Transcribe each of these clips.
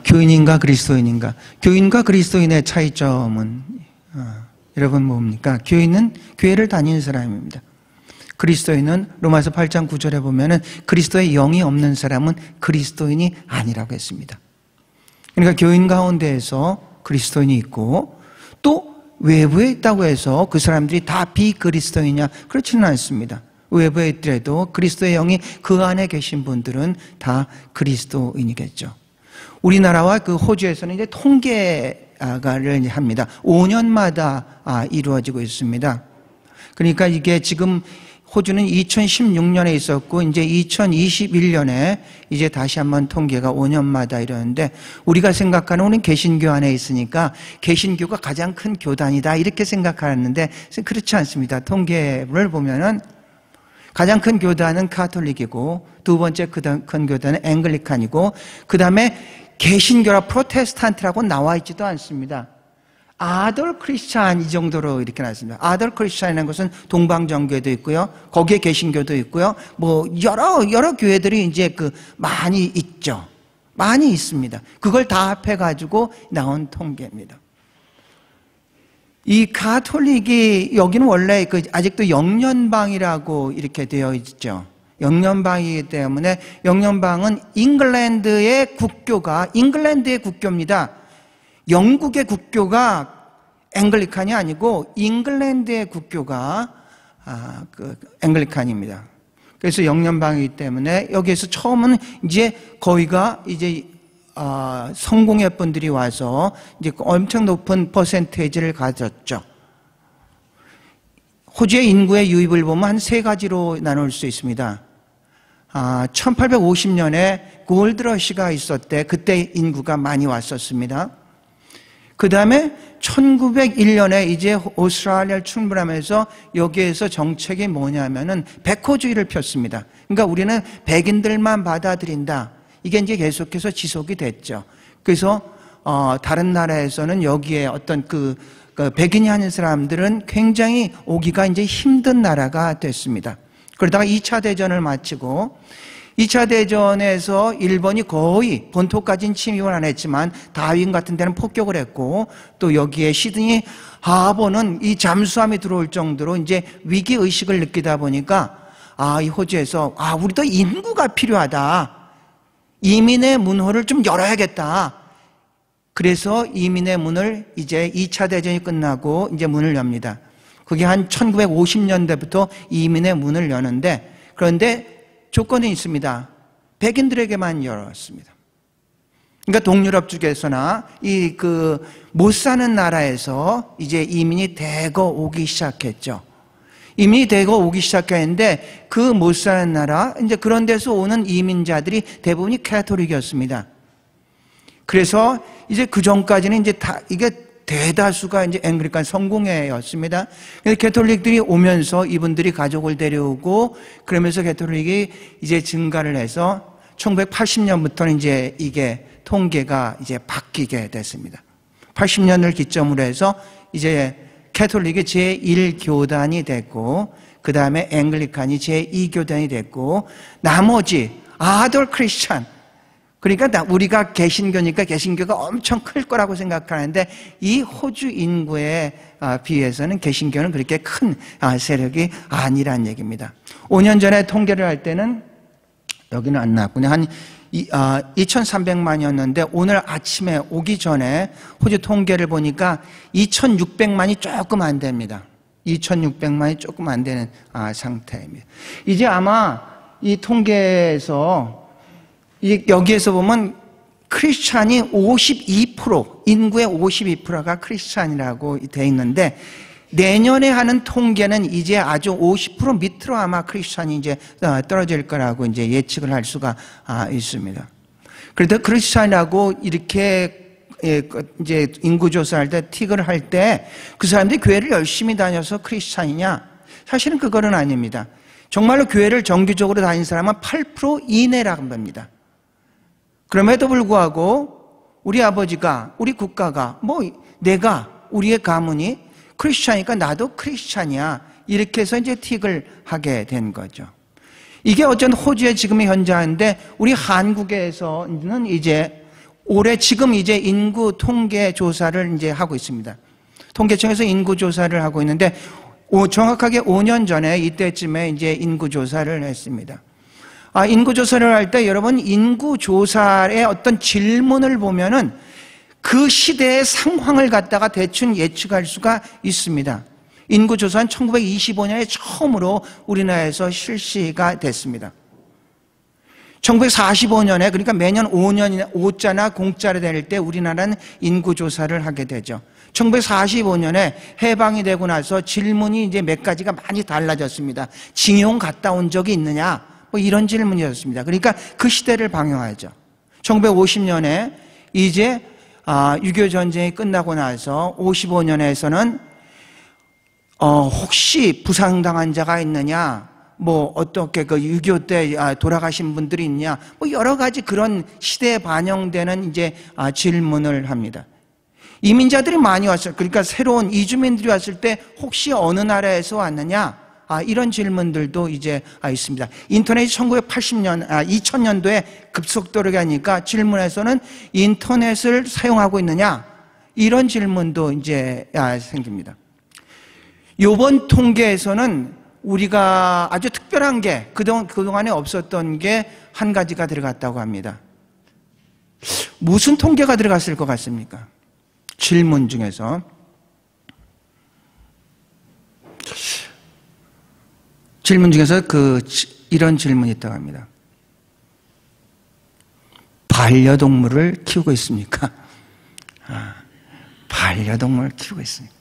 교인인가 그리스도인인가. 교인과 그리스도인의 차이점은 여러분 뭡니까? 교인은 교회를 다니는 사람입니다. 그리스도인은 로마서 8장 9절에 보면은 그리스도의 영이 없는 사람은 그리스도인이 아니라고 했습니다. 그러니까 교인 가운데에서 그리스도인이 있고 또 외부에 있다고 해서 그 사람들이 다 비그리스도이냐? 그렇지는 않습니다. 외부에 있더라도 그리스도의 영이 그 안에 계신 분들은 다 그리스도인이겠죠. 우리나라와 그 호주에서는 이제 통계를 합니다. 5년마다 이루어지고 있습니다. 그러니까 이게 지금 호주는 2016년에 있었고 이제 2021년에 이제 다시 한번 통계가 5년마다 이러는데 우리가 생각하는 우리는 개신교 안에 있으니까 개신교가 가장 큰 교단이다 이렇게 생각하는데 그렇지 않습니다. 통계를 보면은 가장 큰 교단은 카톨릭이고 두 번째 큰 교단은 앵글리칸이고 그 다음에 개신교라 프로테스탄트라고 나와 있지도 않습니다. 아덜 크리스찬 이 정도로 이렇게 나왔습니다. 아덜 크리스찬이라는 것은 동방정교도 있고요. 거기에 개신교도 있고요. 뭐 여러 교회들이 이제 많이 있죠. 많이 있습니다. 그걸 다 합해가지고 나온 통계입니다. 이 가톨릭이 여기는 원래 아직도 영연방이라고 이렇게 되어 있죠. 영연방이기 때문에 영연방은 잉글랜드의 국교입니다. 영국의 국교가 앵글리칸이 아니고 잉글랜드의 국교가 앵글리칸입니다. 그래서 영연방이기 때문에 여기에서 처음은 이제 거기가 이제 성공회 분들이 와서 이제 엄청 높은 퍼센테이지를 가졌죠. 호주의 인구의 유입을 보면 한 세 가지로 나눌 수 있습니다. 1850년에 골드러시가 있었대. 그때 인구가 많이 왔었습니다. 그 다음에 1901년에 이제 오스트레일리아를 출발하면서 여기에서 정책이 뭐냐면은 백호주의를 폈습니다. 그러니까 우리는 백인들만 받아들인다. 이게 이제 계속해서 지속이 됐죠. 그래서 다른 나라에서는 여기에 어떤 백인이 하는 사람들은 굉장히 오기가 이제 힘든 나라가 됐습니다. 그러다가 2차 대전을 마치고 2차 대전에서 일본이 거의 본토까지는 침입을 안 했지만 다윈 같은 데는 폭격을 했고 또 여기에 시드니 하버는 이 잠수함이 들어올 정도로 이제 위기의식을 느끼다 보니까 이 호주에서 우리도 인구가 필요하다. 이민의 문호를 좀 열어야겠다. 그래서 이민의 문을 이제 2차 대전이 끝나고 이제 문을 엽니다. 그게 한 1950년대부터 이민의 문을 여는데 그런데 조건이 있습니다. 백인들에게만 열었습니다. 그러니까 동유럽 쪽에서나 못 사는 나라에서 이제 이민이 대거 오기 시작했죠. 이민이 대거 오기 시작했는데 그 못 사는 나라 이제 그런 데서 오는 이민자들이 대부분이 카톨릭이었습니다. 그래서 이제 그 전까지는 이제 이게 대다수가 이제 앵글리칸 성공회였습니다. 그래서 가톨릭들이 오면서 이분들이 가족을 데려오고 그러면서 가톨릭이 이제 증가를 해서 1980년부터는 이제 이게 통계가 이제 바뀌게 됐습니다. 80년을 기점으로 해서 이제 가톨릭이 제1교단이 됐고 그 다음에 앵글리칸이 제2교단이 됐고 나머지 아덜 크리스찬 그러니까 우리가 개신교니까 개신교가 엄청 클 거라고 생각하는데 이 호주 인구에 비해서는 개신교는 그렇게 큰 세력이 아니란 얘기입니다. 5년 전에 통계를 할 때는 여기는 안 나왔군요. 한 2,300만이었는데 오늘 아침에 오기 전에 호주 통계를 보니까 2,600만이 조금 안 됩니다. 2,600만이 조금 안 되는 상태입니다. 이제 아마 이 통계에서 여기에서 보면 크리스찬이 52%, 인구의 52%가 크리스찬이라고 되어 있는데 내년에 하는 통계는 이제 아주 50% 밑으로 아마 크리스찬이 이제 떨어질 거라고 이제 예측을 할 수가 있습니다. 그래도 크리스찬이라고 이렇게 이제 인구조사할 때 틱을 할 때 그 사람들이 교회를 열심히 다녀서 크리스찬이냐? 사실은 그거는 아닙니다. 정말로 교회를 정기적으로 다니는 사람은 8% 이내라고 합니다. 그럼에도 불구하고 우리 아버지가, 우리 국가가, 내가, 우리의 가문이 크리스찬이니까 나도 크리스찬이야. 이렇게 해서 이제 틱을 하게 된 거죠. 이게 어쩐 호주의 지금의 현장인데 우리 한국에서는 이제 올해 지금 이제 인구 통계 조사를 이제 하고 있습니다. 통계청에서 인구 조사를 하고 있는데 정확하게 5년 전에 이때쯤에 이제 인구 조사를 했습니다. 인구 조사를 할 때 여러분 인구 조사의 어떤 질문을 보면은 그 시대의 상황을 갖다가 대충 예측할 수가 있습니다. 인구 조사는 1925년에 처음으로 우리나라에서 실시가 됐습니다. 1945년에 그러니까 매년 5년이나 5자나 공짜로 될 때 우리나라는 인구조사를 하게 되죠. 1945년에 해방이 되고 나서 질문이 이제 몇 가지가 많이 달라졌습니다. 징용 갔다 온 적이 있느냐? 뭐 이런 질문이었습니다. 그러니까 그 시대를 방영하죠. 1950년에 이제 6.25 전쟁이 끝나고 나서 55년에서는 혹시 부상당한 자가 있느냐? 뭐 어떻게 그 6.25 때 돌아가신 분들이 있냐? 뭐 여러 가지 그런 시대에 반영되는 이제 질문을 합니다. 이민자들이 많이 왔어요. 그러니까 새로운 이주민들이 왔을 때 혹시 어느 나라에서 왔느냐? 이런 질문들도 이제 있습니다. 인터넷이 2000년도에 급속도로 가니까 질문에서는 인터넷을 사용하고 있느냐? 이런 질문도 이제 생깁니다. 이번 통계에서는 우리가 아주 특별한 게 그동안에 없었던 게 한 가지가 들어갔다고 합니다. 무슨 통계가 들어갔을 것 같습니까? 질문 중에서 이런 질문이 있다고 합니다. 반려동물을 키우고 있습니까? 반려동물을 키우고 있습니까?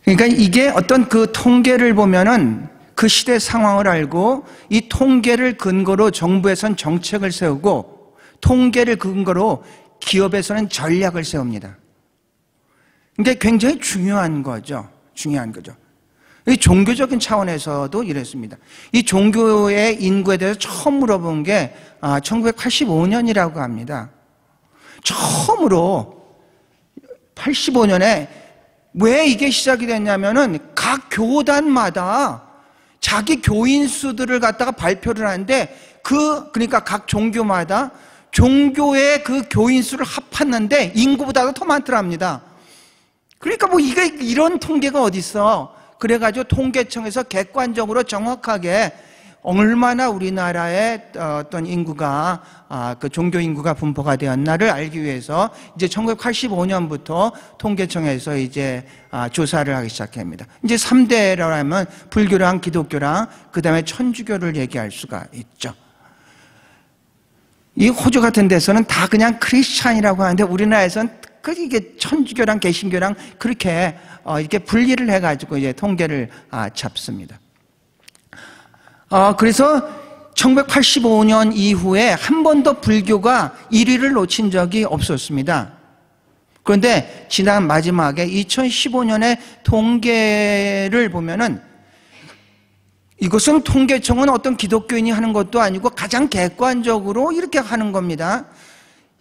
그러니까 이게 어떤 그 통계를 보면은 그 시대 상황을 알고 이 통계를 근거로 정부에서는 정책을 세우고 통계를 근거로 기업에서는 전략을 세웁니다. 그러니까 굉장히 중요한 거죠. 이 종교적인 차원에서도 이랬습니다. 이 종교의 인구에 대해서 처음 물어본 게 1985년이라고 합니다. 처음으로 85년에 왜 이게 시작이 됐냐면은 각 교단마다 자기 교인 수들을 갖다가 발표를 하는데 그러니까 각 종교마다 종교의 그 교인 수를 합했는데 인구보다도 더 많더랍니다. 그러니까 뭐 이런 통계가 어디 있어? 그래가지고 통계청에서 객관적으로 정확하게 얼마나 우리나라의 어떤 인구가 그 종교 인구가 분포가 되었나를 알기 위해서 이제 1985년부터 통계청에서 이제 조사를 하기 시작합니다. 이제 3대라고 하면 불교랑 기독교랑 그다음에 천주교를 얘기할 수가 있죠. 이 호주 같은 데서는 다 그냥 크리스찬이라고 하는데 우리나라에서는 이게 천주교랑 개신교랑 그렇게 이렇게 분리를 해가지고 이제 통계를 잡습니다. 그래서 1985년 이후에 한 번도 불교가 1위를 놓친 적이 없었습니다. 그런데 지난 마지막에 2015년에 통계를 보면은 이것은 통계청은 어떤 기독교인이 하는 것도 아니고 가장 객관적으로 이렇게 하는 겁니다.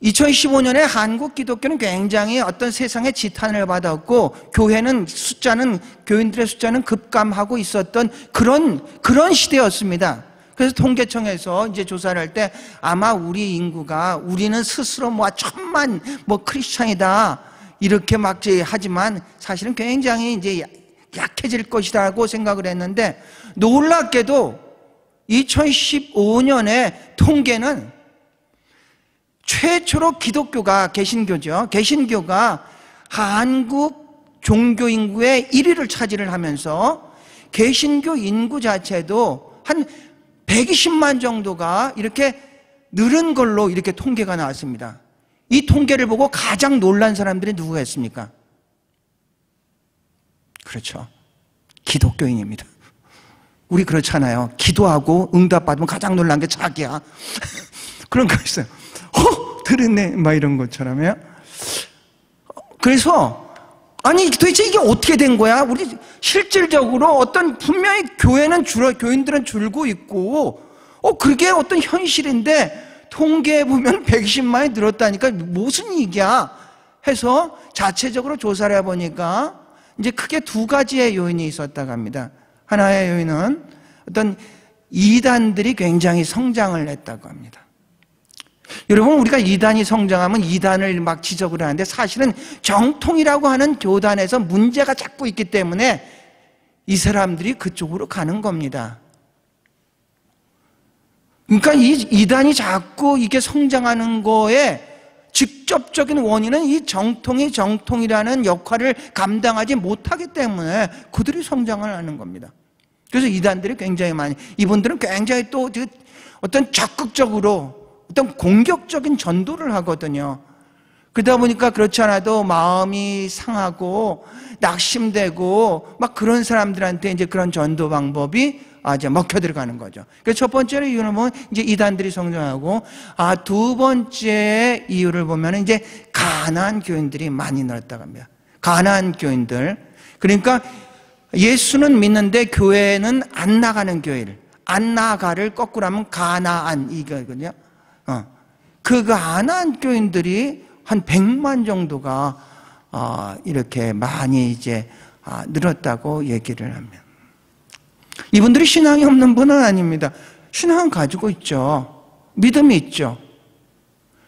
2015년에 한국 기독교는 굉장히 어떤 세상의 지탄을 받았고 교인들의 숫자는 급감하고 있었던 그런 시대였습니다. 그래서 통계청에서 이제 조사를 할 때 아마 우리는 스스로 1000만 크리스찬이다 이렇게 막 하지만 사실은 굉장히 이제 약해질 것이라고 생각을 했는데 놀랍게도 2015년에 통계는 최초로 개신교가 한국 종교 인구의 1위를 차지를 하면서 개신교 인구 자체도 한 120만 정도가 이렇게 늘은 걸로 이렇게 통계가 나왔습니다. 이 통계를 보고 가장 놀란 사람들이 누구였습니까? 그렇죠. 기독교인입니다. 우리 그렇잖아요. 기도하고 응답받으면 가장 놀란 게 자기야. 그런 거 있어요. 들었네, 막 이런 것처럼요. 그래서, 도대체 이게 어떻게 된 거야? 우리 실질적으로 분명히 교인들은 줄고 있고, 그게 어떤 현실인데, 통계에 보면 120만이 늘었다니까 무슨 얘기야? 해서 자체적으로 조사를 해보니까, 이제 크게 두 가지의 요인이 있었다고 합니다. 하나의 요인은 어떤 이단들이 굉장히 성장을 했다고 합니다. 여러분, 우리가 이단이 성장하면 이단을 막 지적을 하는데 사실은 정통이라고 하는 교단에서 문제가 자꾸 있기 때문에 이 사람들이 그쪽으로 가는 겁니다. 그러니까 이 이단이 자꾸 이게 성장하는 거에 직접적인 원인은 이 정통이 정통이라는 역할을 감당하지 못하기 때문에 그들이 성장을 하는 겁니다. 그래서 이단들이 굉장히 많이, 이분들은 굉장히 또 어떤 적극적으로 어떤 공격적인 전도를 하거든요. 그러다 보니까 그렇지 않아도 마음이 상하고 낙심되고 막 그런 사람들한테 이제 그런 전도 방법이 이제 먹혀 들어가는 거죠. 그래서 첫 번째로 이유는 뭐 이제 이단들이 성장하고, 두 번째 이유를 보면 이제 가난한 교인들이 많이 늘었다고 합니다. 가난한 교인들. 그러니까 예수는 믿는데 교회는 안 나가는 교회를, 안 나가를 거꾸로 하면 가나안 이거거든요. 그 가난한 교인들이 한 100만 정도가 이렇게 많이 이제 늘었다고 얘기를 합니다. 이분들이 신앙이 없는 분은 아닙니다. 신앙은 가지고 있죠. 믿음이 있죠.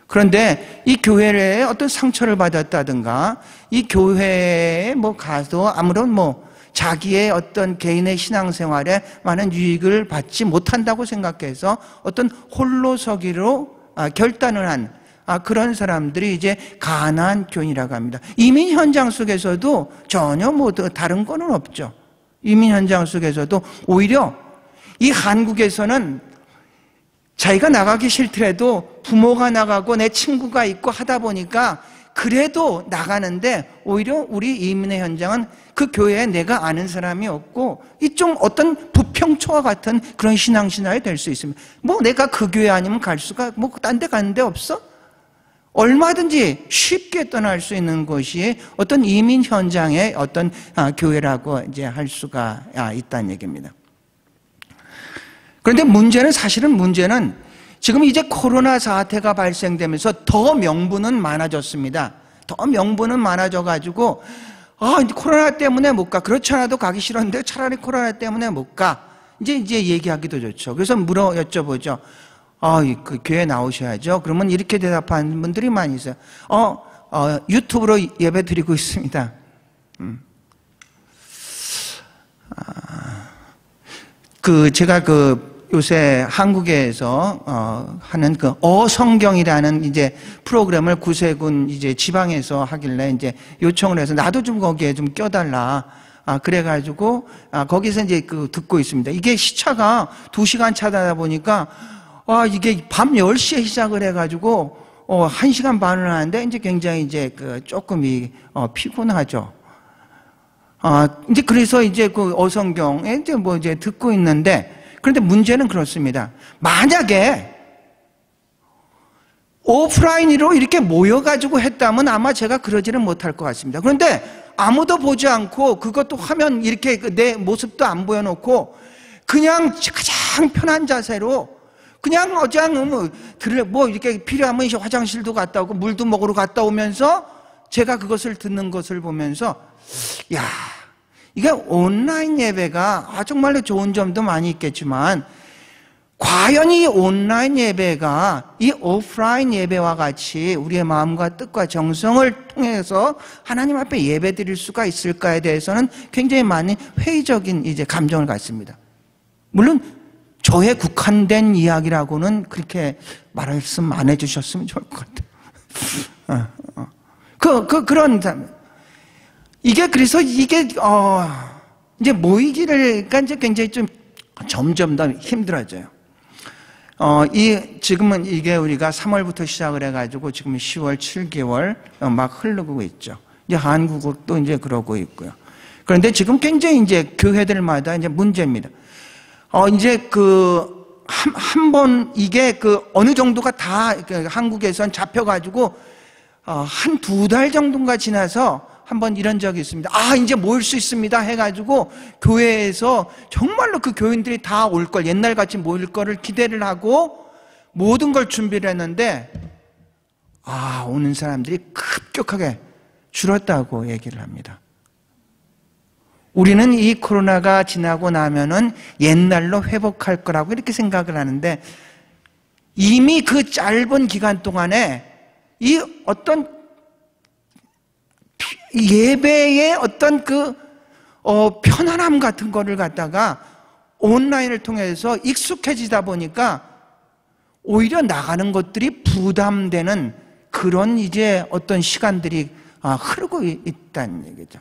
그런데 이 교회에 어떤 상처를 받았다든가, 이 교회에 뭐 가서 아무런 뭐 자기의 어떤 개인의 신앙생활에 많은 유익을 받지 못한다고 생각해서 어떤 홀로서기로 결단을 한 그런 사람들이 이제 가난한 교인이라고 합니다. 이민 현장 속에서도 전혀 뭐 다른 거는 없죠. 이민 현장 속에서도 오히려 이 한국에서는 자기가 나가기 싫더라도 부모가 나가고 내 친구가 있고 하다 보니까 그래도 나가는데, 오히려 우리 이민의 현장은 그 교회에 내가 아는 사람이 없고 이 좀 어떤 부평초와 같은 그런 신앙생활이 될 수 있습니다. 뭐 내가 그 교회 아니면 갈 수가 뭐 딴 데 가는 데 없어? 얼마든지 쉽게 떠날 수 있는 것이 어떤 이민 현장의 어떤 교회라고 이제 할 수가 있다는 얘기입니다. 그런데 사실은 문제는 지금 이제 코로나 사태가 발생되면서 더 명분은 많아졌습니다. 더 명분은 많아져가지고, 이제 코로나 때문에 못 가. 그렇지 않아도 가기 싫었는데 차라리 코로나 때문에 못 가. 이제 얘기하기도 좋죠. 그래서 여쭤보죠. 그 교회 나오셔야죠. 그러면 이렇게 대답하는 분들이 많이 있어요. 유튜브로 예배 드리고 있습니다. 제가 요새 한국에서 하는 그 어성경이라는 이제 프로그램을 구세군 이제 지방에서 하길래 이제 요청을 해서 나도 좀 거기에 좀 껴달라. 그래가지고 거기서 이제 듣고 있습니다. 이게 시차가 2시간 차다 보니까 이게 밤 10시에 시작을 해가지고 1시간 반을 하는데 이제 굉장히 이제 조금이 피곤하죠. 이제 그래서 이제 어성경에 이제 이제 듣고 있는데, 그런데 문제는 그렇습니다. 만약에 오프라인으로 이렇게 모여가지고 했다면 아마 제가 그러지는 못할 것 같습니다. 그런데 아무도 보지 않고, 그것도 화면 이렇게 내 모습도 안 보여놓고 그냥 가장 편한 자세로 그냥 이렇게 필요하면 화장실도 갔다 오고 물도 먹으러 갔다 오면서 제가 그것을 듣는 것을 보면서, 이게 온라인 예배가 정말로 좋은 점도 많이 있겠지만, 과연 이 온라인 예배가 이 오프라인 예배와 같이 우리의 마음과 뜻과 정성을 통해서 하나님 앞에 예배 드릴 수가 있을까에 대해서는 굉장히 많은 회의적인 이제 감정을 갖습니다. 물론 저에 국한된 이야기라고는 그렇게 말씀 안 해주셨으면 좋을 것 같아요. 그런 그래서 이게 이제 모이기를 이제 굉장히 좀 점점 더 힘들어져요. 지금은 이게 우리가 3월부터 시작을 해가지고 지금 10월, 7개월 막 흐르고 있죠. 이제 한국도 이제 그러고 있고요. 그런데 지금 굉장히 이제 교회들마다 이제 문제입니다. 이제 한 번 이게 어느 정도가 다 한국에선 잡혀가지고 한 2달 정도가 지나서 한번 이런 적이 있습니다. 이제 모일 수 있습니다 해가지고 교회에서 정말로 그 교인들이 다 올 걸, 옛날같이 모일 거를 기대를 하고 모든 걸 준비를 했는데 오는 사람들이 급격하게 줄었다고 얘기를 합니다. 우리는 이 코로나가 지나고 나면은 옛날로 회복할 거라고 이렇게 생각을 하는데, 이미 그 짧은 기간 동안에 이 어떤 예배의 어떤 그 편안함 같은 거를 갖다가 온라인을 통해서 익숙해지다 보니까 오히려 나가는 것들이 부담되는 그런 이제 어떤 시간들이 흐르고 있다는 얘기죠.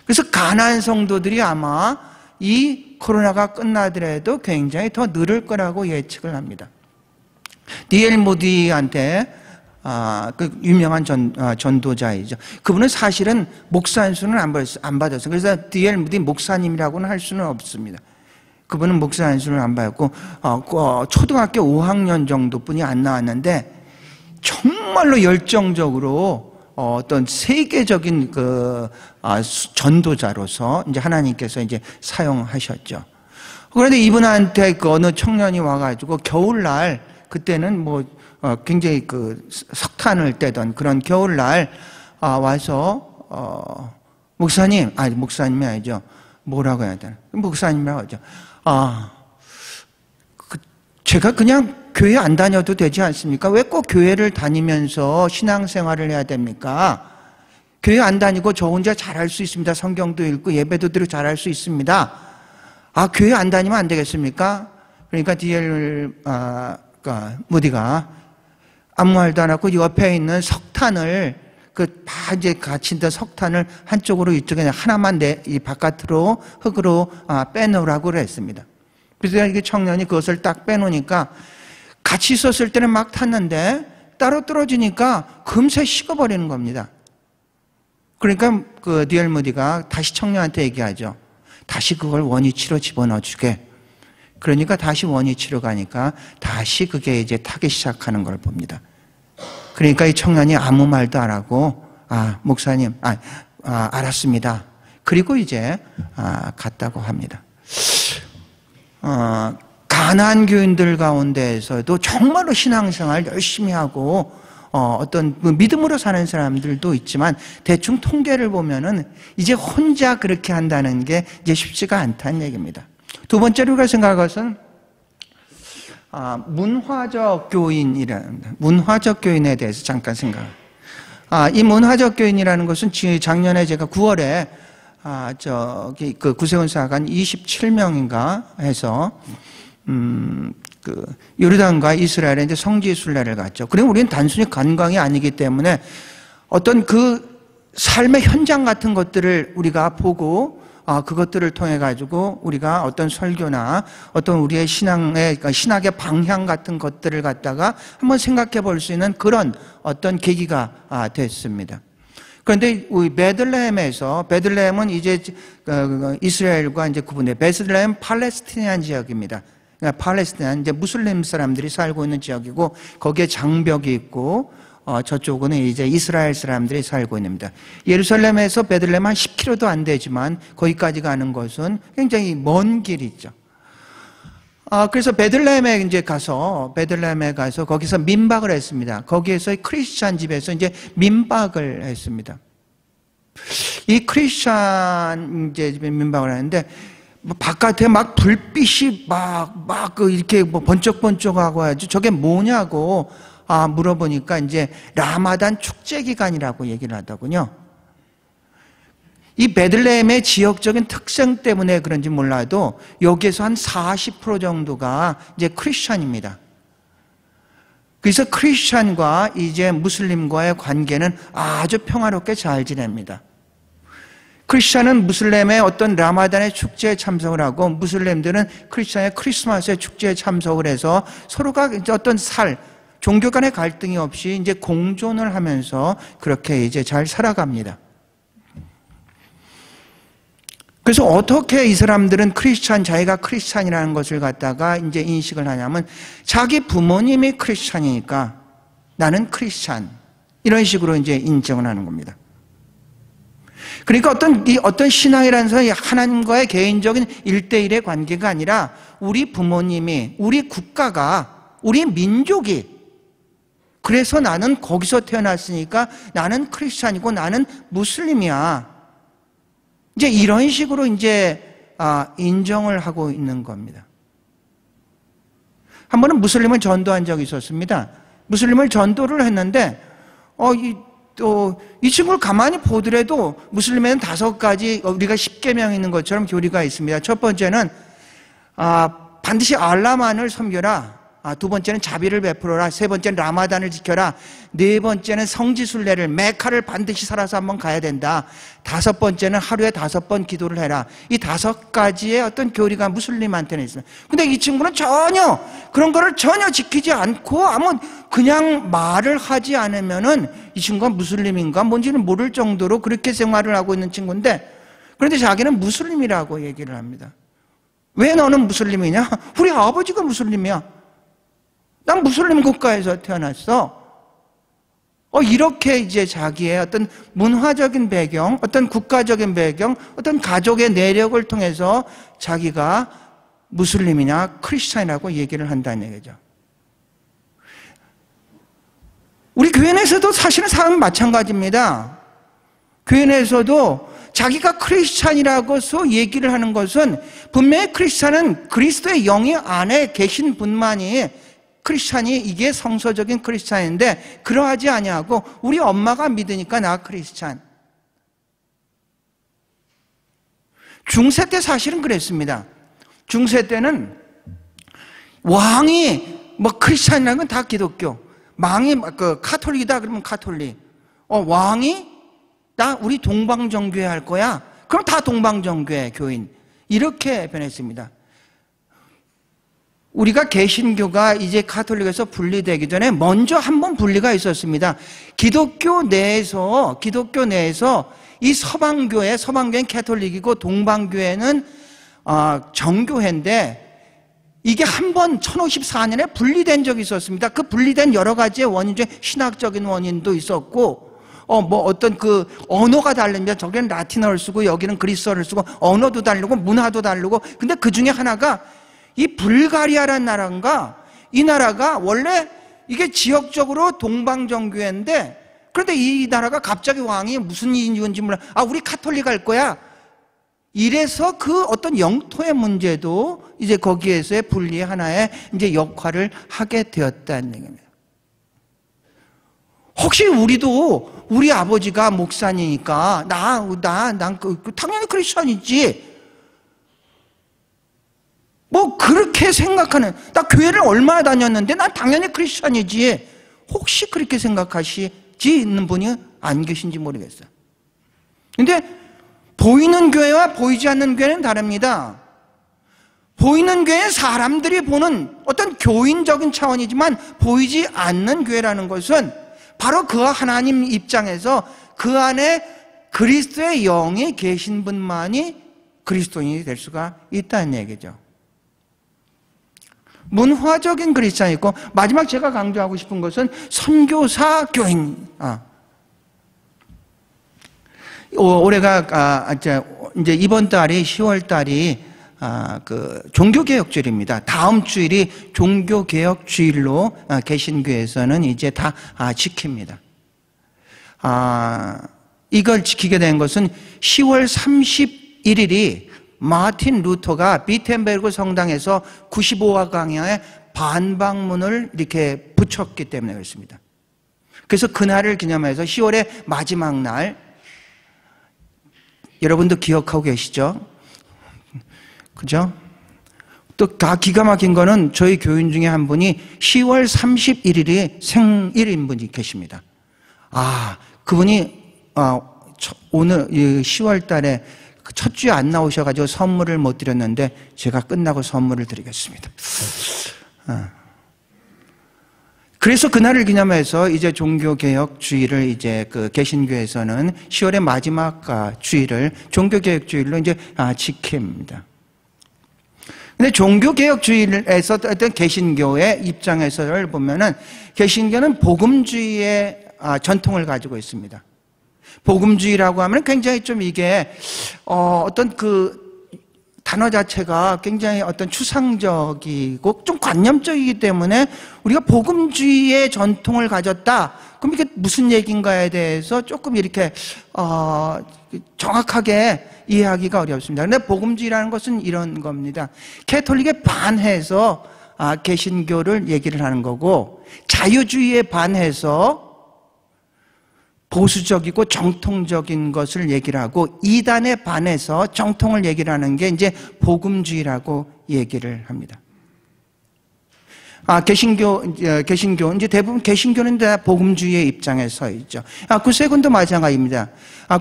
그래서 가난한 성도들이 아마 이 코로나가 끝나더라도 굉장히 더 늘을 거라고 예측을 합니다. D.L. 모디한테 그 유명한 전도자이죠. 그분은 사실은 목사 안수는 안 받았어요. 그래서 D.L. 모디 목사님이라고는 할 수는 없습니다. 그분은 목사 안수를 안 받았고 초등학교 5학년 정도뿐이 안 나왔는데 정말로 열정적으로 어떤 세계적인 그 전도자로서 이제 하나님께서 이제 사용하셨죠. 그런데 이분한테 그 어느 청년이 와가지고 겨울날 그때는 뭐 굉장히 그 석탄을 떼던 그런 겨울날 와서 목사님, 목사님이 아니죠. 뭐라고 해야 되나? 목사님이라고 하죠. 제가 그냥 교회 안 다녀도 되지 않습니까? 왜 꼭 교회를 다니면서 신앙생활을 해야 됩니까? 교회 안 다니고 저 혼자 잘할 수 있습니다. 성경도 읽고 예배도 드리고 잘할 수 있습니다. 교회 안 다니면 안 되겠습니까? 그러니까 D.L. 모디가 아무 말도 안 하고 옆에 있는 석탄을 다 이제 갇힌 석탄을 한쪽으로 이쪽에 하나만 이 바깥으로 흙으로 빼놓으라고 그랬습니다. 그래서 이게 청년이 그것을 딱 빼놓으니까 같이 있었을 때는 막 탔는데 따로 떨어지니까 금세 식어버리는 겁니다. 그러니까 그 D.L. 모디가 다시 청년한테 얘기하죠. 다시 그걸 원위치로 집어넣어주게. 그러니까 다시 원위치로 가니까 다시 그게 이제 타기 시작하는 걸 봅니다. 그러니까 이 청년이 아무 말도 안 하고 목사님, 알았습니다. 그리고 이제 갔다고 합니다. 가난한 교인들 가운데에서도 정말로 신앙생활 열심히 하고 어떤 믿음으로 사는 사람들도 있지만 대충 통계를 보면은 이제 혼자 그렇게 한다는 게 이제 쉽지가 않다는 얘기입니다. 두 번째로 우리가 생각할 것은 문화적 교인에 대해서 잠깐 생각. 이 문화적 교인이라는 것은 작년에 제가 9월에 그 구세훈 사관 27명인가 해서 그 요르단과 이스라엘에 이제 성지 순례를 갔죠. 그리고 우리는 단순히 관광이 아니기 때문에 어떤 그 삶의 현장 같은 것들을 우리가 보고 그것들을 통해 가지고 우리가 어떤 설교나 어떤 우리의 신학의 방향 같은 것들을 갖다가 한번 생각해 볼 수 있는 그런 어떤 계기가 됐습니다. 그런데 우리 베들레헴은 이제 이스라엘과 이제 구분돼. 베들레헴 팔레스티니안 지역입니다. 그러니까 팔레스티나 이제 무슬림 사람들이 살고 있는 지역이고 거기에 장벽이 있고 저쪽은 이제 이스라엘 사람들이 살고 있습니다. 예루살렘에서 베들레헴 한 10km도 안 되지만 거기까지 가는 것은 굉장히 먼 길이죠. 그래서 베들레헴에 가서 거기서 민박을 했습니다. 거기에서 크리스찬 집에서 이제 민박을 했습니다. 이 크리스찬 집에 민박을 하는데 바깥에 막 불빛이 막 이렇게 번쩍번쩍하고 하죠. 저게 뭐냐고 물어보니까 이제 라마단 축제 기간이라고 얘기를 하더군요. 이 베들레헴의 지역적인 특성 때문에 그런지 몰라도 여기에서 한 40% 정도가 이제 크리스찬입니다. 그래서 크리스찬과 이제 무슬림과의 관계는 아주 평화롭게 잘 지냅니다. 크리스찬은 무슬림의 어떤 라마단의 축제에 참석을 하고 무슬림들은 크리스찬의 크리스마스의 축제에 참석을 해서 서로가 이제 어떤 종교 간의 갈등이 없이 이제 공존을 하면서 그렇게 이제 잘 살아갑니다. 그래서 어떻게 이 사람들은 자기가 크리스찬이라는 것을 갖다가 이제 인식을 하냐면 자기 부모님이 크리스찬이니까 나는 크리스찬. 이런 식으로 이제 인정을 하는 겁니다. 그러니까 어떤 신앙이라는 것은 하나님과의 개인적인 1대1의 관계가 아니라 우리 부모님이, 우리 국가가, 우리 민족이 그래서 나는 거기서 태어났으니까 나는 크리스찬이고 나는 무슬림이야. 이제 이런 식으로 이제 인정을 하고 있는 겁니다. 한 번은 무슬림을 전도한 적이 있었습니다. 무슬림을 전도를 했는데 이 친구를 가만히 보더라도 무슬림에는 5가지 우리가 10계명 있는 것처럼 교리가 있습니다. 첫 번째는 반드시 알라만을 섬겨라. 2번째는 자비를 베풀어라. 3번째는 라마단을 지켜라. 4번째는 성지순례를 메카를 반드시 살아서 한번 가야 된다. 5번째는 하루에 5번 기도를 해라. 이 5가지의 어떤 교리가 무슬림한테는 있어요. 근데 이 친구는 전혀 그런 거를 전혀 지키지 않고 그냥 말을 하지 않으면은 이 친구가 무슬림인가 뭔지는 모를 정도로 그렇게 생활을 하고 있는 친구인데, 그런데 자기는 무슬림이라고 얘기를 합니다. 왜 너는 무슬림이냐? 우리 아버지가 무슬림이야. 난 무슬림 국가에서 태어났어. 이렇게 이제 자기의 어떤 문화적인 배경, 어떤 국가적인 배경, 어떤 가족의 내력을 통해서 자기가 무슬림이냐 크리스찬이라고 얘기를 한다는 얘기죠. 우리 교회 내에서도 사실은 사람은 마찬가지입니다. 교회 내에서도 자기가 크리스찬이라고서 얘기를 하는 것은 분명히 크리스찬은 그리스도의 영이 안에 계신 분만이 크리스찬이 이게 성서적인 크리스찬인데, 그러하지 아니하고 우리 엄마가 믿으니까 나 크리스찬. 중세 때 사실은 그랬습니다. 중세 때는 왕이 크리스찬이라는 건 다 기독교, 왕이 카톨릭이다 그러면 카톨릭, 왕이 나 우리 동방정교회 할 거야 그럼 다 동방정교회 교인, 이렇게 변했습니다. 우리가 개신교가 이제 카톨릭에서 분리되기 전에 먼저 한 번 분리가 있었습니다. 기독교 내에서 이 서방교회는 카톨릭이고 동방교회는 정교회인데, 이게 한 번 1054년에 분리된 적이 있었습니다. 그 분리된 여러 가지의 원인 중에 신학적인 원인도 있었고, 어떤 언어가 다릅니다. 저기는 라틴어를 쓰고 여기는 그리스어를 쓰고, 언어도 다르고 문화도 다르고. 근데 그 중에 하나가 이 불가리아라는 나라인가, 이 나라가 원래 이게 지역적으로 동방정교회인데, 그런데 이 나라가 갑자기 왕이 무슨 이유인지 몰라, 우리 카톨릭 할 거야, 이래서 그 어떤 영토의 문제도 이제 거기에서의 분리의 하나의 이제 역할을 하게 되었다는 얘기입니다. 혹시 우리도 우리 아버지가 목사니까 난 당연히 크리스천이지, 그렇게 생각하는, 나 교회를 얼마나 다녔는데 난 당연히 크리스천이지, 혹시 그렇게 생각하시지 있는 분이 안 계신지 모르겠어요. 근데 보이는 교회와 보이지 않는 교회는 다릅니다. 보이는 교회는 사람들이 보는 어떤 교인적인 차원이지만, 보이지 않는 교회라는 것은 바로 그 하나님 입장에서 그 안에 그리스도의 영이 계신 분만이 그리스도인이 될 수가 있다는 얘기죠. 문화적인 크리스찬이 있고, 마지막 제가 강조하고 싶은 것은 선교사 교인. 올해가 이제 이번 달이 10월 달이 종교개혁주일입니다. 다음 주일이 종교개혁주일로 개신교에서는 이제 다 지킵니다. 이걸 지키게 된 것은 10월 31일이 마틴 루터가 비텐베르그 성당에서 95화 강야에 반박문을 이렇게 붙였기 때문에 그렇습니다. 그래서 그날을 기념해서 10월의 마지막 날, 여러분도 기억하고 계시죠? 그죠? 또 다 기가 막힌 거는 저희 교인 중에 한 분이 10월 31일이 생일인 분이 계십니다. 그분이 오늘 10월 달에 첫 주에 안 나오셔가지고 선물을 못 드렸는데, 제가 끝나고 선물을 드리겠습니다. 그래서 그날을 기념해서 이제 종교개혁주의를 이제 개신교에서는 10월의 마지막 주일을 종교개혁주일로 이제 지킵니다. 근데 종교개혁주의에서 어떤 개신교의 입장에서를 보면은, 개신교는 복음주의의 전통을 가지고 있습니다. 복음주의라고 하면 굉장히 좀 이게 어떤 단어 자체가 굉장히 어떤 추상적이고 좀 관념적이기 때문에, 우리가 복음주의의 전통을 가졌다 그럼 이게 무슨 얘기인가에 대해서 조금 이렇게 정확하게 이해하기가 어렵습니다. 그런데 복음주의라는 것은 이런 겁니다. 캐톨릭에 반해서 개신교를 얘기를 하는 거고, 자유주의에 반해서 보수적이고 정통적인 것을 얘기를 하고, 이단에 반해서 정통을 얘기를 하는 게 이제 복음주의라고 얘기를 합니다. 개신교, 이제 대부분 개신교는 다 복음주의의 입장에 서 있죠. 구세군도 마찬가지입니다.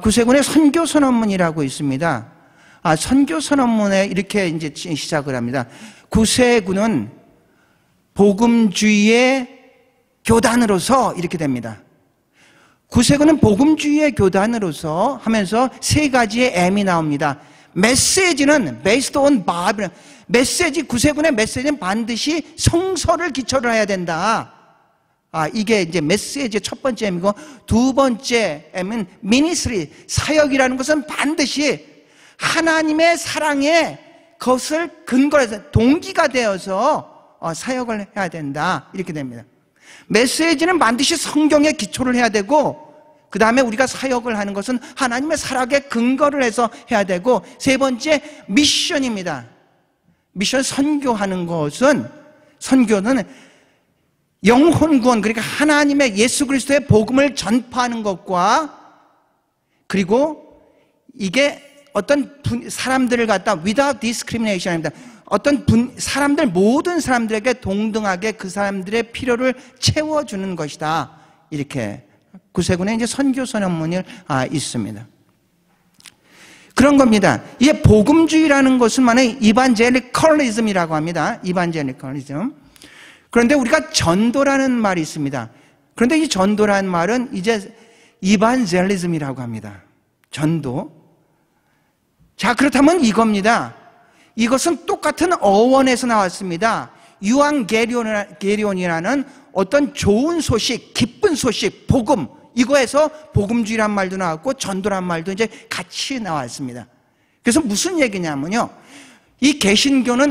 구세군의 선교선언문이라고 있습니다. 선교선언문에 이렇게 이제 시작을 합니다. 구세군은 복음주의의 교단으로서 이렇게 됩니다. 구세군은 복음주의의 교단으로서 하면서 세 가지의 M이 나옵니다. 메시지는 based on Bible. 구세군의 메시지는 반드시 성서를 기초로 해야 된다. 이게 이제 메시지의 첫 번째 M이고, 두 번째 M은 ministry, 사역이라는 것은 반드시 하나님의 사랑에 그것을 근거로 해서 동기가 되어서 사역을 해야 된다. 이렇게 됩니다. 메시지는 반드시 성경에 기초를 해야 되고, 그 다음에 우리가 사역을 하는 것은 하나님의 사랑에 근거를 해서 해야 되고, 세 번째 미션입니다. 미션, 선교하는 것은, 선교는 영혼 구원, 그러니까 하나님의 예수 그리스도의 복음을 전파하는 것과, 그리고 이게 어떤 사람들을 갖다 without discrimination입니다. 사람들, 모든 사람들에게 동등하게 그 사람들의 필요를 채워주는 것이다. 이렇게 구세군의 이제 선교선언문이 있습니다. 그런 겁니다. 이게 복음주의라는 것은 만약 이반젤리컬리즘이라고 합니다. 이반젤리컬리즘. 그런데 우리가 전도라는 말이 있습니다. 그런데 이 전도라는 말은 이제 이반젤리즘이라고 합니다. 전도. 자, 그렇다면 이겁니다. 이것은 똑같은 어원에서 나왔습니다. 유앙게리온이라는 어떤 좋은 소식, 기쁜 소식, 복음, 이거에서 복음주의란 말도 나왔고 전도란 말도 이제 같이 나왔습니다. 그래서 무슨 얘기냐면요, 이 개신교는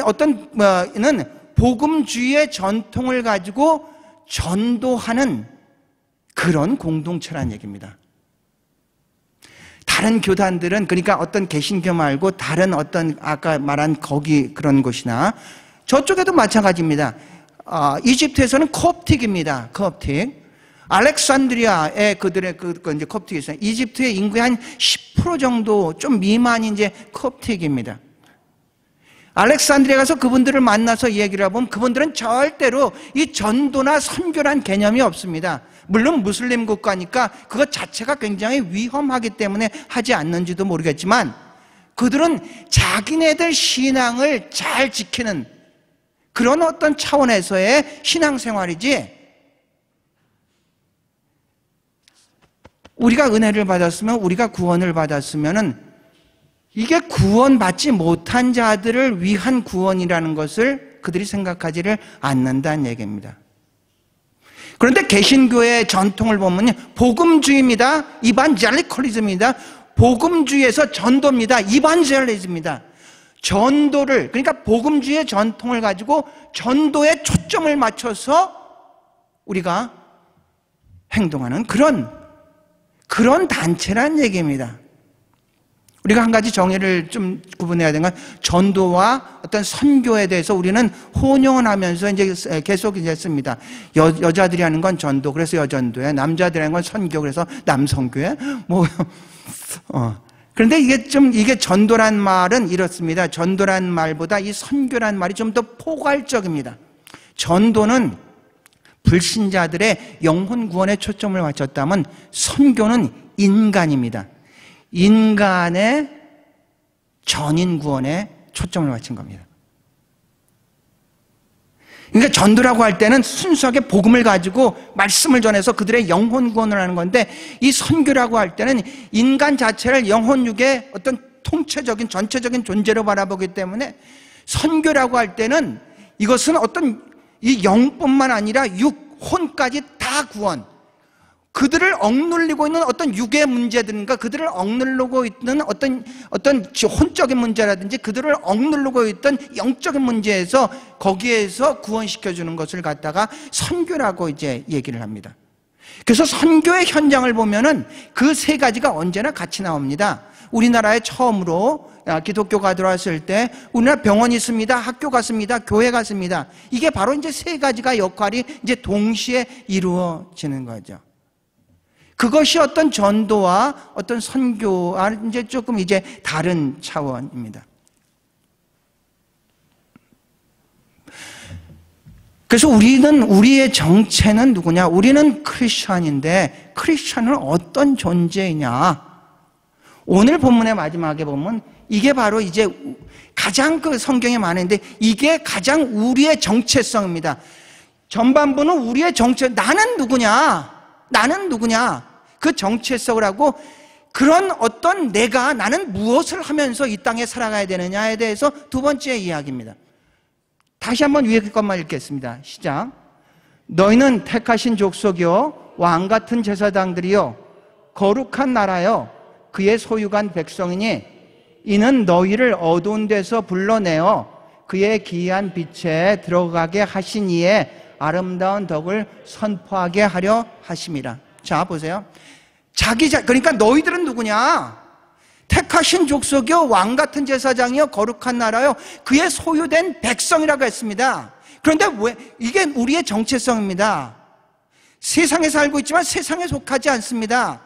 복음주의의 전통을 가지고 전도하는 그런 공동체란 얘기입니다. 다른 교단들은, 그러니까 어떤 개신교 말고 다른 어떤 아까 말한 거기 그런 곳이나 저쪽에도 마찬가지입니다. 이집트에서는 콥틱입니다. 콥틱. 알렉산드리아에 그들의 이제 콥틱이 있어요. 이집트의 인구의 한 10% 정도 좀 미만이 이제 콥틱입니다. 알렉산드리아 가서 그분들을 만나서 얘기를 해보면 그분들은 절대로 이 전도나 선교란 개념이 없습니다. 물론 무슬림 국가니까 그것 자체가 굉장히 위험하기 때문에 하지 않는지도 모르겠지만, 그들은 자기네들 신앙을 잘 지키는 그런 어떤 차원에서의 신앙생활이지, 우리가 은혜를 받았으면, 우리가 구원을 받았으면은 이게 구원받지 못한 자들을 위한 구원이라는 것을 그들이 생각하지를 않는다는 얘기입니다. 그런데 개신교의 전통을 보면 복음주의입니다. 이반젤리컬리즘입니다. 복음주의에서 전도입니다. 이반젤리즘입니다. 전도를, 그러니까 복음주의의 전통을 가지고 전도에 초점을 맞춰서 우리가 행동하는 그런 단체란 얘기입니다. 우리가 한 가지 정의를 좀 구분해야 되는 건, 전도와 어떤 선교에 대해서 우리는 혼용을 하면서 이제 계속 이제 씁니다. 여자들이 하는 건 전도, 그래서 여전도에, 남자들이 하는 건 선교, 그래서 남선교에, 그런데 이게 전도란 말은 이렇습니다. 전도란 말보다 이 선교란 말이 좀 더 포괄적입니다. 전도는 불신자들의 영혼 구원에 초점을 맞췄다면, 선교는 인간입니다. 인간의 전인 구원에 초점을 맞춘 겁니다. 그러니까 전도라고 할 때는 순수하게 복음을 가지고 말씀을 전해서 그들의 영혼 구원을 하는 건데, 이 선교라고 할 때는 인간 자체를 영혼육의 어떤 통체적인 전체적인 존재로 바라보기 때문에, 선교라고 할 때는 이것은 어떤 이 영뿐만 아니라 육, 혼까지 다 구원, 그들을 억눌리고 있는 어떤 육의 문제든가, 그들을 억누르고 있는 어떤 혼적인 문제라든지, 그들을 억누르고 있던 영적인 문제에서 거기에서 구원시켜주는 것을 갖다가 선교라고 이제 얘기를 합니다. 그래서 선교의 현장을 보면은 그 세 가지가 언제나 같이 나옵니다. 우리나라에 처음으로 기독교가 들어왔을 때 우리나라 병원이 있습니다. 학교 갔습니다. 교회 갔습니다. 이게 바로 이제 세 가지가 역할이 이제 동시에 이루어지는 거죠. 그것이 어떤 전도와 어떤 선교와 이제 조금 이제 다른 차원입니다. 그래서 우리의 정체는 누구냐? 우리는 크리스천인데 크리스천은 어떤 존재이냐? 오늘 본문의 마지막에 보면 이게 바로 이제 가장 그 성경에 많은데 이게 가장 우리의 정체성입니다. 전반부는 우리의 정체, 나는 누구냐? 나는 누구냐? 그 정체성을 하고 그런 어떤 나는 무엇을 하면서 이 땅에 살아가야 되느냐에 대해서 두 번째 이야기입니다. 다시 한번 위에 것만 읽겠습니다. 시작. 너희는 택하신 족속이요 왕같은 제사장들이요 거룩한 나라요 그의 소유간 백성이니 이는 너희를 어두운 데서 불러내어 그의 기이한 빛에 들어가게 하신 이의 아름다운 덕을 선포하게 하려 하심이라. 자 보세요. 그러니까 너희들은 누구냐? 택하신 족속이요 왕같은 제사장이요 거룩한 나라요 그의 소유된 백성이라고 했습니다. 그런데 왜 이게 우리의 정체성입니다. 세상에 살고 있지만 세상에 속하지 않습니다.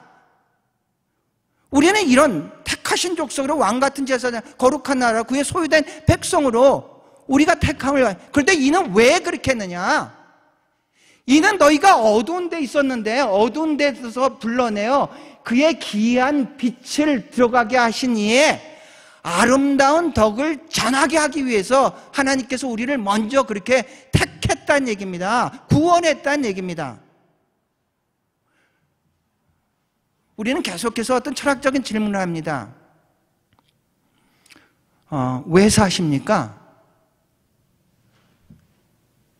우리는 이런 택하신 족속으로 왕같은 제사장 거룩한 나라 그의 소유된 백성으로 우리가 택함을. 그런데 이는 왜 그렇게 했느냐? 이는 너희가 어두운 데 있었는데 어두운 데서 불러내어 그의 기이한 빛을 들어가게 하신 이의 아름다운 덕을 전하게 하기 위해서 하나님께서 우리를 먼저 그렇게 택했다는 얘기입니다. 구원했다는 얘기입니다. 우리는 계속해서 어떤 철학적인 질문을 합니다. 왜 사십니까?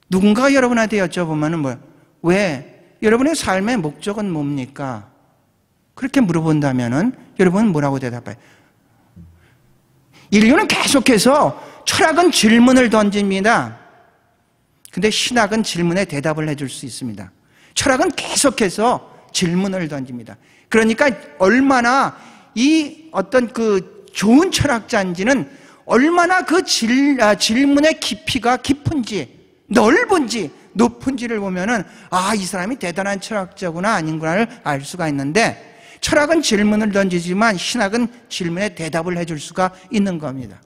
누군가가 여러분한테 여쭤보면 왜? 여러분의 삶의 목적은 뭡니까? 그렇게 물어본다면은 여러분은 뭐라고 대답해요? 인류는 계속해서 철학은 질문을 던집니다. 근데 신학은 질문에 대답을 해줄 수 있습니다. 철학은 계속해서 질문을 던집니다. 그러니까 얼마나 이 어떤 그 좋은 철학자인지는 얼마나 그 질문의 깊이가 깊은지 넓은지 높은지를 보면은 이 사람이 대단한 철학자구나 아닌가를 알 수가 있는데 철학은 질문을 던지지만 신학은 질문에 대답을 해줄 수가 있는 겁니다.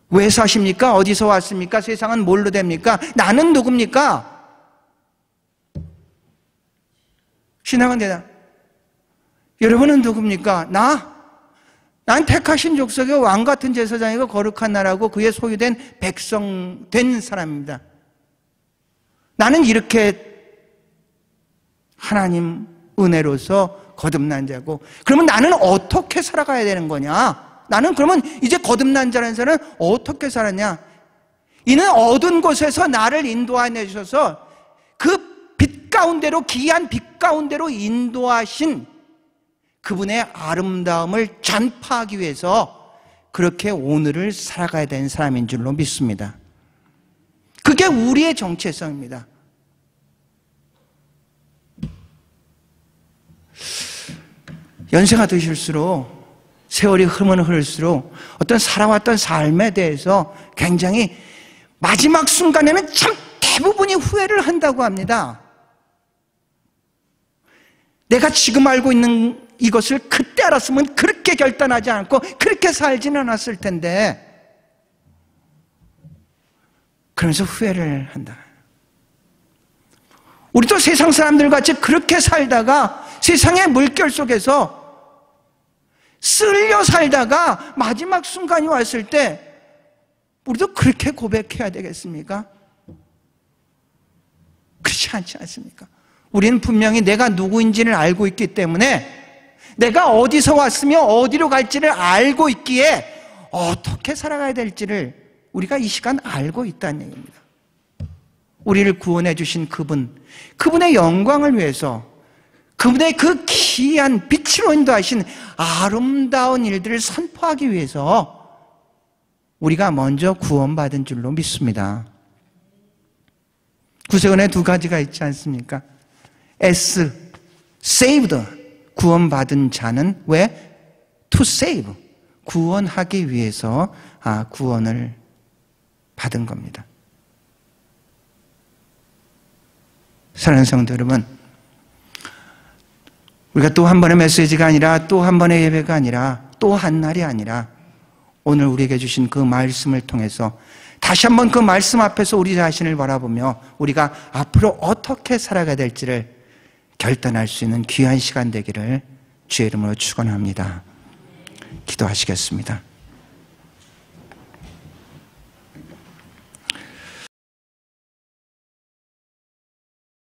왜 사십니까? 어디서 왔습니까? 세상은 뭘로 됩니까? 나는 누굽니까? 신학은 대답. 여러분은 누굽니까? 난 택하신 족속의 왕같은 제사장이고 거룩한 나라고 그의 소유된 백성 된 사람입니다. 나는 이렇게 하나님 은혜로서 거듭난 자고. 그러면 나는 어떻게 살아가야 되는 거냐? 나는 그러면 이제 거듭난 자라는 사람은 어떻게 살았냐? 이는 어두운 곳에서 나를 인도하여 주셔서 그 빛 가운데로 기이한 빛 가운데로 인도하신 그분의 아름다움을 전파하기 위해서 그렇게 오늘을 살아가야 되는 사람인 줄로 믿습니다. 그게 우리의 정체성입니다. 연세가 드실수록 세월이 흐를수록 어떤 살아왔던 삶에 대해서 굉장히 마지막 순간에는 참 대부분이 후회를 한다고 합니다. 내가 지금 알고 있는 이것을 그때 알았으면 그렇게 결단하지 않고 그렇게 살지는 않았을 텐데 그러면서 후회를 한다. 우리도 세상 사람들 같이 그렇게 살다가 세상의 물결 속에서 쓸려 살다가 마지막 순간이 왔을 때 우리도 그렇게 고백해야 되겠습니까? 그렇지 않지 않습니까? 우리는 분명히 내가 누구인지를 알고 있기 때문에 내가 어디서 왔으며 어디로 갈지를 알고 있기에 어떻게 살아가야 될지를 우리가 이 시간 알고 있다는 얘기입니다. 우리를 구원해 주신 그분의 영광을 위해서 그분의 그 기이한 빛으로 인도하신 아름다운 일들을 선포하기 위해서 우리가 먼저 구원받은 줄로 믿습니다. 구세군에 두 가지가 있지 않습니까? S, saved, 구원받은 자는 왜? to save, 구원하기 위해서 구원을 받은 겁니다. 사랑하는 성도 여러분, 우리가 또 한 번의 메시지가 아니라 또 한 번의 예배가 아니라 또 한 날이 아니라 오늘 우리에게 주신 그 말씀을 통해서 다시 한번 그 말씀 앞에서 우리 자신을 바라보며 우리가 앞으로 어떻게 살아가야 될지를 결단할 수 있는 귀한 시간 되기를 주의 이름으로 축원합니다. 기도하시겠습니다.